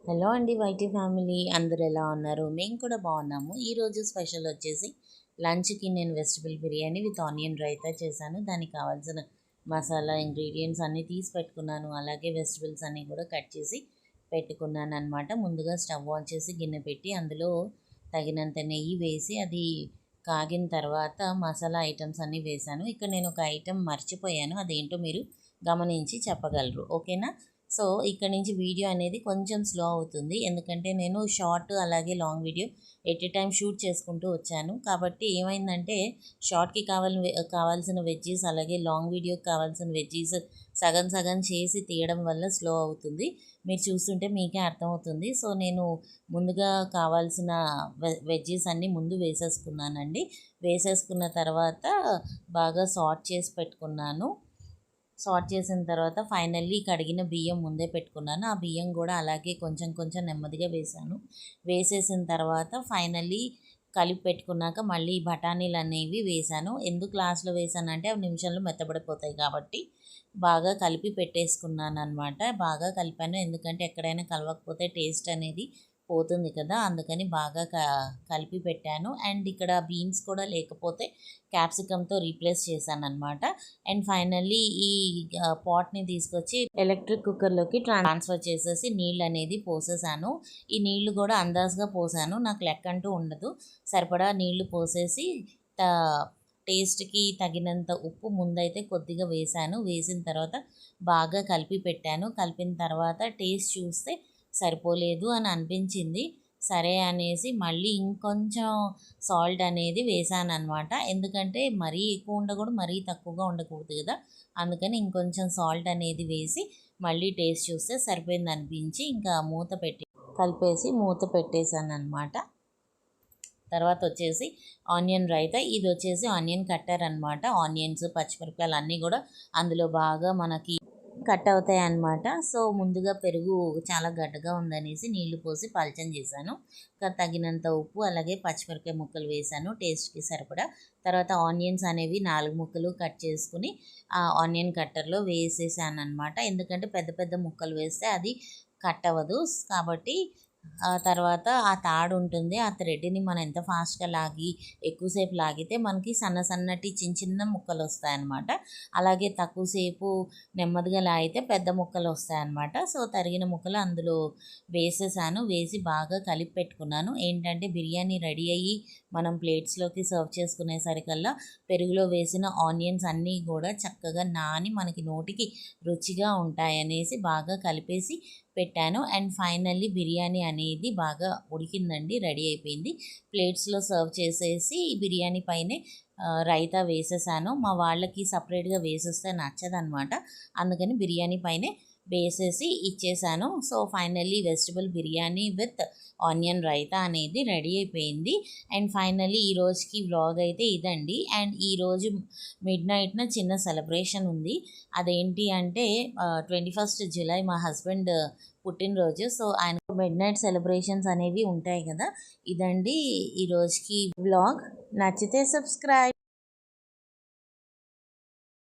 Hello అండి YT family, అందరూ ఎలా ఉన్నారు? మేము కూడా బాగున్నాము. ఈరోజు స్పెషల్ వచ్చేసి లంచ్కి నేను vegetable biryani with onion raita చేశాను. దానికి కావాల్సిన మసాలా ఇంగ్రీడియంట్స్ అన్నీ తీసి పెట్టుకున్నాను. అలాగే వెజిటబుల్స్ అన్నీ కూడా కట్ చేసి పెట్టుకున్నాను అనమాట. ముందుగా స్టవ్ ఆన్ చేసి గిన్నె పెట్టి అందులో తగినంత నెయ్యి వేసి అది కాగిన తర్వాత మసాలా ఐటమ్స్ అన్నీ వేశాను. ఇక్కడ నేను ఒక ఐటెం మర్చిపోయాను, అదేంటో మీరు గమనించి చెప్పగలరు, ఓకేనా? సో ఇక్కడ నుంచి వీడియో అనేది కొంచెం స్లో అవుతుంది, ఎందుకంటే నేను షార్ట్ అలాగే long video at a time shoot చేసుకుంటూ వచ్చాను. కాబట్టి ఏమైందంటే షార్ట్కి కావాల్సిన వెజ్జీస్ అలాగే లాంగ్ వీడియోకి కావాల్సిన వెజ్జీస్ సగం సగం చేసి తీయడం వల్ల స్లో అవుతుంది. మీరు చూస్తుంటే మీకే అర్థమవుతుంది. సో నేను ముందుగా కావాల్సిన వెజ్జీస్ అన్నీ ముందు వేసేసుకున్నానండి. వేసేసుకున్న తర్వాత బాగా సార్ట్ చేసి పెట్టుకున్నాను. సార్ట్ చేసిన తర్వాత ఫైనల్లీ కడిగిన బియ్యం ముందే పెట్టుకున్నాను. ఆ బియ్యం కూడా అలాగే కొంచెం కొంచెం నెమ్మదిగా వేసాను. వేసేసిన తర్వాత ఫైనల్లీ కలిపి పెట్టుకున్నాక మళ్ళీ బఠానీలు అనేవి వేసాను. ఎందుకు లాస్ట్లో వేసానంటే అవి నిమిషంలో మెత్తబడిపోతాయి కాబట్టి బాగా కలిపి పెట్టేసుకున్నాను అనమాట. బాగా కలిపాను, ఎందుకంటే ఎక్కడైనా కలవకపోతే టేస్ట్ అనేది పోతుంది కదా, అందుకని బాగా కలిపి పెట్టాను. అండ్ ఇక్కడ బీన్స్ కూడా లేకపోతే క్యాప్సికమ్తో రీప్లేస్ చేశాను అనమాట. అండ్ ఫైనల్లీ ఈ పాట్ని తీసుకొచ్చి ఎలక్ట్రిక్ కుక్కర్లోకి ట్రాన్స్ఫర్ చేసేసి నీళ్ళు అనేది పోసేసాను. ఈ నీళ్లు కూడా అందాజుగా పోసాను, నాకు లెక్క అంటూ ఉండదు. సరిపడా నీళ్లు పోసేసి టేస్ట్కి తగినంత ఉప్పు ముందైతే కొద్దిగా వేసాను. వేసిన తర్వాత బాగా కలిపి పెట్టాను. కలిపిన తర్వాత టేస్ట్ చూస్తే సరిపోలేదు అని అనిపించింది. సరే అనేసి మళ్ళీ ఇంకొంచెం సాల్ట్ అనేది వేసాను అనమాట. ఎందుకంటే మరీ ఎక్కువ ఉండకూడదు, మరీ తక్కువగా ఉండకూడదు కదా, అందుకని ఇంకొంచెం సాల్ట్ అనేది వేసి మళ్ళీ టేస్ట్ చూస్తే సరిపోయింది అనిపించి ఇంకా మూత పెట్టి కలిపేసి మూత పెట్టేశాను అనమాట. తర్వాత వచ్చేసి ఆనియన్ రైతా, ఇది వచ్చేసి ఆనియన్ కట్టర్ అనమాట. ఆనియన్స్ పచ్చిమిరపకాయలు అన్నీ కూడా అందులో బాగా మనకి కట్ అవుతాయి అన్నమాట. సో ముందుగా పెరుగు చాలా గడ్డగా ఉందనేసి నీళ్లు పోసి పల్చం చేశాను. తగినంత ఉప్పు అలాగే పచ్చిమిరపకాయ ముక్కలు వేశాను టేస్ట్కి సరిపడా. తర్వాత ఆనియన్స్ అనేవి 4 ముక్కలు కట్ చేసుకుని ఆ ఆనియన్ కట్టర్లో వేసేసాను అనమాట. ఎందుకంటే పెద్ద పెద్ద ముక్కలు వేస్తే అది కట్ అవ్వదు కాబట్టి. ఆ తర్వాత ఆ తాడు ఉంటుంది, ఆ థ్రెడ్ని మనం ఎంత ఫాస్ట్గా లాగి ఎక్కువసేపు లాగితే మనకి సన్నటి చిన్న చిన్న ముక్కలు వస్తాయన్నమాట. అలాగే తక్కువసేపు నెమ్మదిగా లాగితే పెద్ద ముక్కలు వస్తాయన్నమాట. సో తరిగిన ముక్కలు అందులో వేసేసాను. వేసి బాగా కలిపి పెట్టుకున్నాను. ఏంటంటే బిర్యానీ రెడీ అయ్యి మనం ప్లేట్స్లోకి సర్వ్ చేసుకునేసరికల్లా పెరుగులో వేసిన ఆనియన్స్ అన్నీ కూడా చక్కగా నాని మనకి నోటికి రుచిగా ఉంటాయనేసి బాగా కలిపేసి పెట్టాను. అండ్ ఫైనల్లీ బిర్యానీ అనేది బాగా ఉడికిందండి, రెడీ అయిపోయింది. ప్లేట్స్లో సర్వ్ చేసేసి బిర్యానీ పైనే రైతా వేసేసాను. మా వాళ్ళకి సపరేట్గా వేసేస్తే నచ్చదనమాట, అందుకని బిర్యానీ పైనే వేసేసి ఇచ్చేసాను. So finally vegetable biryani with onion raita అనేది రెడీ అయిపోయింది. అండ్ ఫైనల్లీ ఈ రోజుకి వ్లాగ్ అయితే ఇదండి. అండ్ ఈరోజు మిడ్ నైట్న చిన్న సెలబ్రేషన్ ఉంది. అదేంటి అంటే 21st జూలై మా హస్బెండ్ పుట్టినరోజు. సో ఆయన మిడ్ నైట్ సెలబ్రేషన్స్ అనేవి ఉంటాయి కదా. ఇదండి ఈ రోజుకి వ్లాగ్. నచ్చితే సబ్స్క్రైబ్.